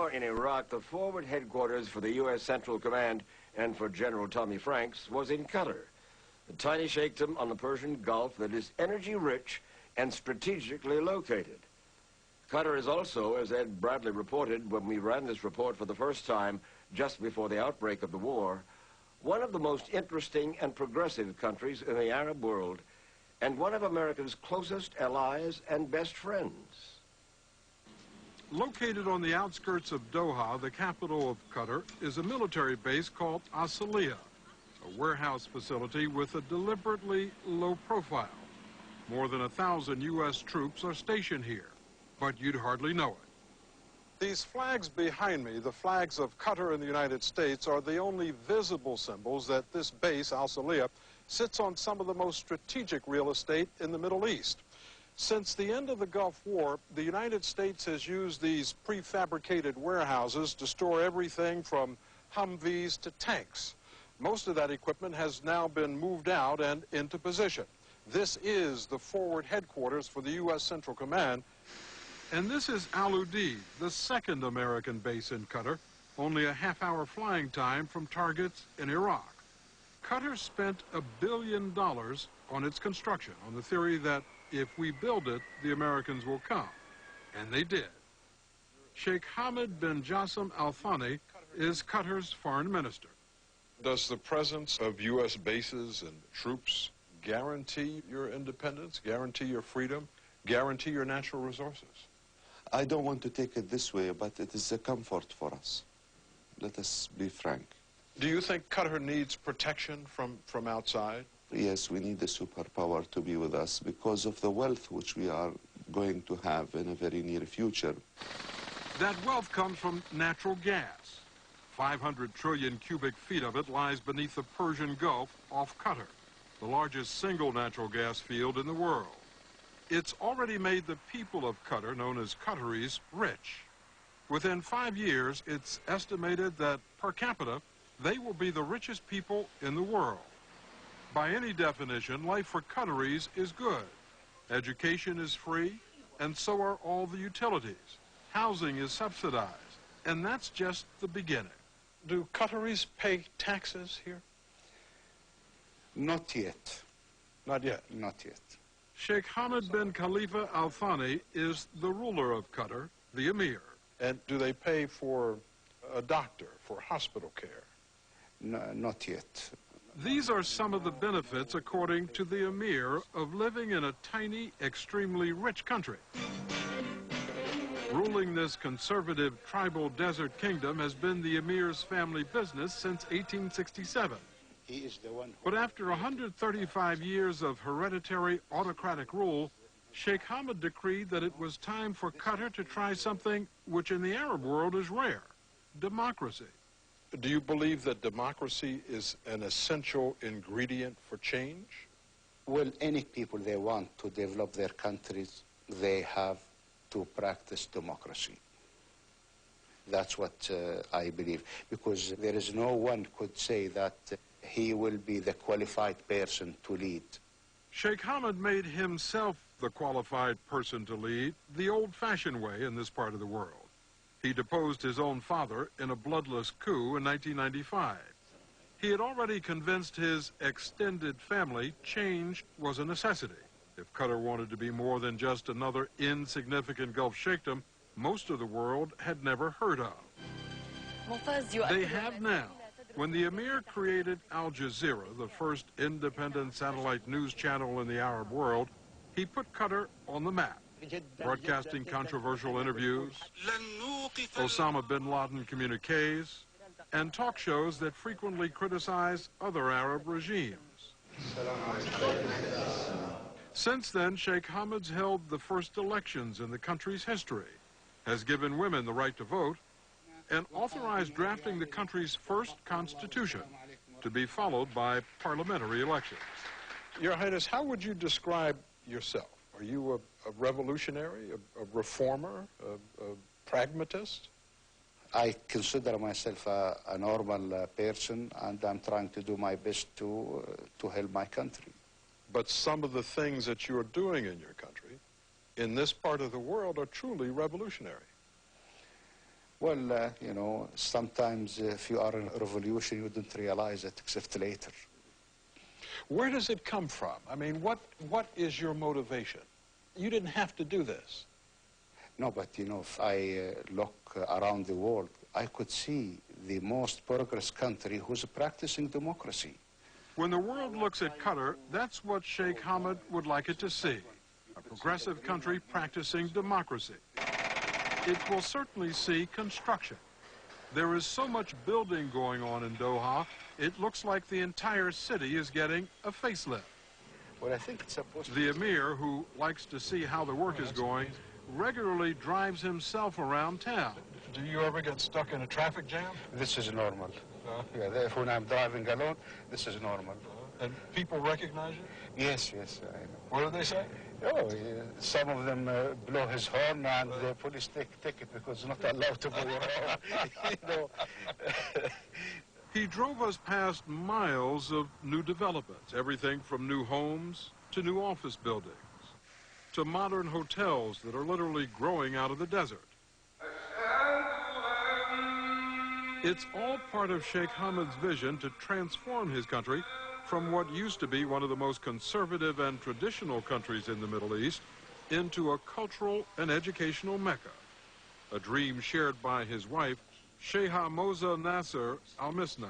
war in Iraq, the forward headquarters for the U.S. Central Command and for General Tommy Franks was in Qatar, a tiny sheikhdom on the Persian Gulf that is energy-rich and strategically located. Qatar is also, as Ed Bradley reported when we ran this report for the first time just before the outbreak of the war, one of the most interesting and progressive countries in the Arab world, and one of America's closest allies and best friends. Located on the outskirts of Doha, the capital of Qatar, is a military base called Al Salihah, a warehouse facility with a deliberately low profile. More than 1,000 U.S. troops are stationed here, but you'd hardly know it. These flags behind me, the flags of Qatar and the United States, are the only visible symbols that this base, Al Salihah, sits on some of the most strategic real estate in the Middle East. Since the end of the Gulf War, the United States has used these prefabricated warehouses to store everything from Humvees to tanks. Most of that equipment has now been moved out and into position. This is the forward headquarters for the U.S. Central Command. And this is Al Udeid, the second American base in Qatar, only a half-hour flying time from targets in Iraq. Qatar spent $1 billion on its construction on the theory that if we build it, the Americans will come. And they did. Sheikh Hamad bin Jassim Al Thani is Qatar's foreign minister. Does the presence of U.S. bases and troops guarantee your independence, guarantee your freedom, guarantee your natural resources? I don't want to take it this way, but it is a comfort for us. Let us be frank. Do you think Qatar needs protection from outside? Yes, we need the superpower to be with us because of the wealth which we are going to have in a very near future. That wealth comes from natural gas. 500 trillion cubic feet of it lies beneath the Persian Gulf off Qatar, the largest single natural gas field in the world. It's already made the people of Qatar, known as Qataris, rich. Within 5 years, it's estimated that per capita, they will be the richest people in the world. By any definition, life for Qataris is good. Education is free, and so are all the utilities. Housing is subsidized, and that's just the beginning. Do Qataris pay taxes here? Not yet. Not yet? Not yet. Sheikh Hamad bin Khalifa Al Thani is the ruler of Qatar, the emir. And do they pay for a doctor, for hospital care? No, not yet. These are some of the benefits, according to the emir, of living in a tiny, extremely rich country. Ruling this conservative tribal desert kingdom has been the emir's family business since 1867. He is the one. But after 135 years of hereditary autocratic rule, Sheikh Hamad decreed that it was time for Qatar to try something which in the Arab world is rare: democracy. Do you believe that democracy is an essential ingredient for change? Well, any people they want to develop their countries, they have to practice democracy. That's what I believe, because there is no one could say that he will be the qualified person to lead. Sheikh Hamad made himself the qualified person to lead the old-fashioned way in this part of the world. He deposed his own father in a bloodless coup in 1995. He had already convinced his extended family change was a necessity. If Qatar wanted to be more than just another insignificant Gulf sheikhdom most of the world had never heard of. They have now. When the emir created Al Jazeera, the first independent satellite news channel in the Arab world, he put Qatar on the map, broadcasting controversial interviews, Osama bin Laden communiques, and talk shows that frequently criticize other Arab regimes. Since then, Sheikh Hamad's held the first elections in the country's history, has given women the right to vote, and authorized drafting the country's first constitution, to be followed by parliamentary elections. Your Highness, how would you describe yourself? Are you a revolutionary, a reformer, a pragmatist? I consider myself a normal person, and I'm trying to do my best to help my country. But some of the things that you're doing in your country, in this part of the world, are truly revolutionary. Well, you know, sometimes if you are in a revolution, you don't realize it except later. Where does it come from? I mean, what is your motivation? You didn't have to do this. No, but you know, if I look around the world, I could see the most progress country who's practicing democracy. When the world looks at Qatar, that's what Sheikh Hamad would like it to see. A progressive country practicing democracy. It will certainly see construction. There is so much building going on in Doha, it looks like the entire city is getting a facelift. Well, I think it's supposed to. The emir, who likes to see how the work is going, regularly drives himself around town. Do you ever get stuck in a traffic jam? This is normal. Yeah, when I'm driving alone, this is normal. And people recognize you? Yes, yes, I know. What do they say? Oh, some of them blow his horn and the police take ticket because it's not allowed to blow your horn. You know. He drove us past miles of new developments, everything from new homes to new office buildings, to modern hotels that are literally growing out of the desert. It's all part of Sheikh Hamad's vision to transform his country from what used to be one of the most conservative and traditional countries in the Middle East into a cultural and educational mecca, a dream shared by his wife, Sheikha Moza Nasser Al-Misna.